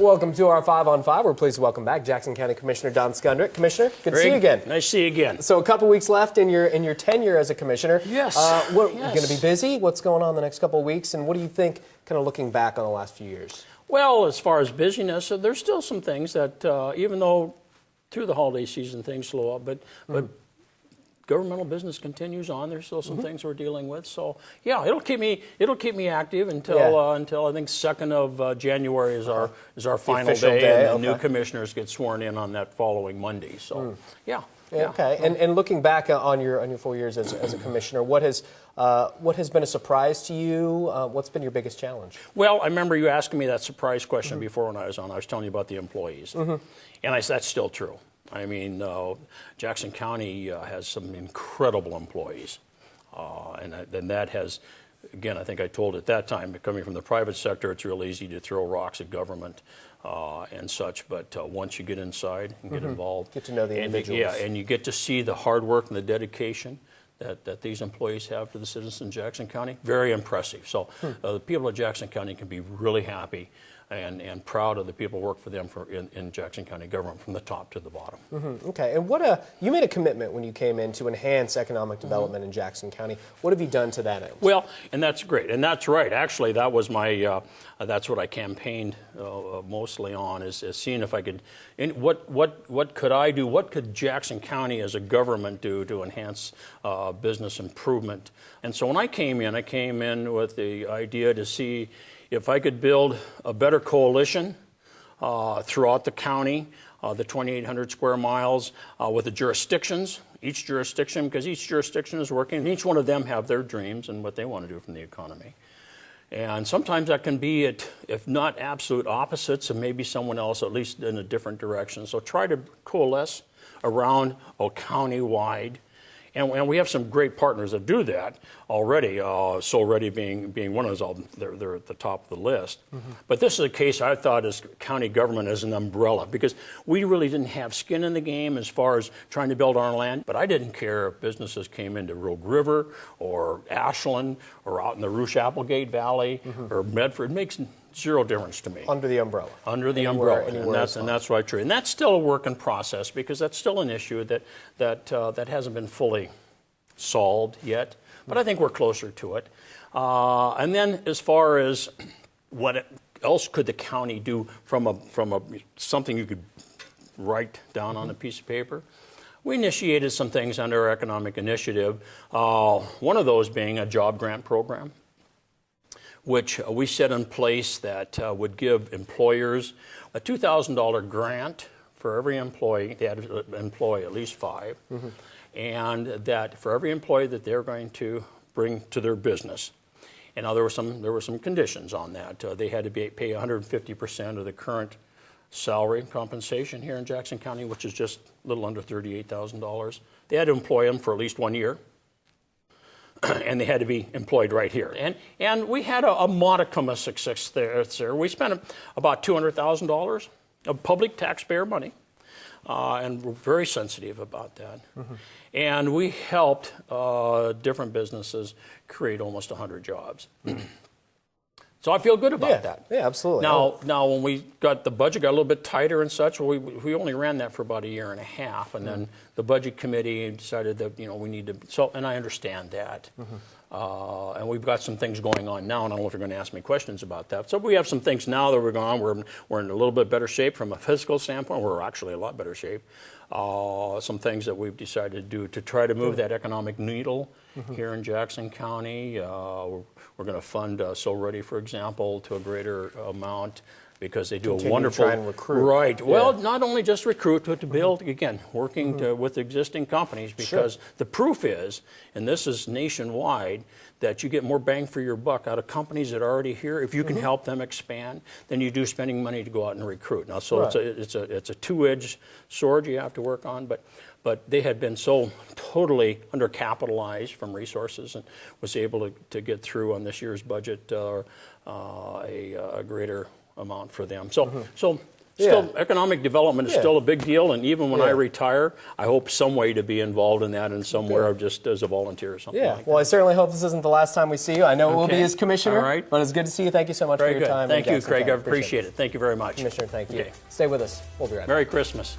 Welcome to our 5 on 5. We're pleased to welcome back Jackson County Commissioner Don Skundrick. Commissioner, good to see you again. Nice to see you again. So a couple weeks left in your tenure as a commissioner. Yes. You're going to be busy. What's going on the next couple of weeks, and what do you think, kind of looking back on the last few years? Well, as far as busyness, there's still some things that, even though through the holiday season things slow up, but governmental business continues on. There's still some things we're dealing with. So yeah, it'll keep me active until until I think 2nd of January is our final day, and the new commissioners get sworn in on that following Monday. So yeah. Okay. And looking back on your 4 years as a commissioner, what has been a surprise to you? What's been your biggest challenge? Well, I remember you asking me that surprise question before when I was on. I was telling you about the employees, and that's still true. I mean, Jackson County has some incredible employees, and that has, again, I think I told at that time, coming from the private sector, it's real easy to throw rocks at government and such, but once you get inside and get involved, get to know the individuals. And you get to see the hard work and the dedication that these employees have to the citizens in Jackson County, very impressive. So the people of Jackson County can be really happy and proud of the people who work for them in Jackson County government from the top to the bottom. Okay, and you made a commitment when you came in to enhance economic development in Jackson County. What have you done to that end? Well, and that's great, and that's right. Actually, that was my, that's what I campaigned mostly on, is seeing if I could, what could I do, what could Jackson County as a government do to enhance business improvement. And so when I came in with the idea to see if I could build a better coalition throughout the county, the 2,800 square miles, with the jurisdictions, each jurisdiction, because each jurisdiction is working, and each one of them have their dreams and what they want to do from the economy. And sometimes that can be, if not absolute opposites, and maybe someone else, at least in a different direction. So try to coalesce around a county-wide. And we have some great partners that do that already, So Ready being one of those. They're at the top of the list. But this is a case I thought as county government as an umbrella, because we really didn't have skin in the game as far as trying to build our own land. But I didn't care if businesses came into Rogue River or Ashland or out in the Rouge-Applegate Valley or Medford. It makes zero difference to me. Under the umbrella. Under the umbrella, and that's right, true. And that's still a work in process, because that's still an issue that hasn't been fully solved yet. But I think we're closer to it. And then, as far as what else could the county do from something you could write down on a piece of paper, we initiated some things under our economic initiative. One of those being a job grant program, which we set in place that would give employers a $2,000 grant for every employee. They had to employ at least 5, and that for every employee that they're going to bring to their business. And now there were some conditions on that. They had to pay 150% of the current salary compensation here in Jackson County, which is just a little under $38,000. They had to employ them for at least 1 year. And they had to be employed right here. And we had a modicum of success there. We spent about $200,000 of public taxpayer money, and we're very sensitive about that. And we helped different businesses create almost 100 jobs. So I feel good about that. Yeah, absolutely. Now, when we got the budget got a little bit tighter and such, well, we only ran that for about 1.5 years, and then the budget committee decided that we need to. So, and I understand that, and we've got some things going on now, and I don't know if you're going to ask me questions about that. So we have some things now that we're going on. We're in a little bit better shape from a fiscal standpoint. We're actually a lot better shape. Some things that we've decided to do to try to move that economic needle here in Jackson County. We're going to fund So Ready, for example, to a greater amount, because they do a wonderful. Try and recruit. Right. Yeah. Well, not only just recruit, but to build, again, working with existing companies, because the proof is, and this is nationwide, that you get more bang for your buck out of companies that are already here if you can help them expand than you do spending money to go out and recruit. Now, so it's a two-edged sword you have to work on, but they had been so totally undercapitalized from resources, and was able to get through on this year's budget a greater amount for them. So economic development is still a big deal, and even when I retire, I hope some way to be involved in that in somewhere, just as a volunteer or something like that. Well, I certainly hope this isn't the last time we see you. I know it will be as commissioner, All right. but it's good to see you. Thank you so much for your time. Thank you, Craig. I appreciate it. Thank you very much. Commissioner, thank you. Okay. Stay with us. We'll be right back. Merry Christmas.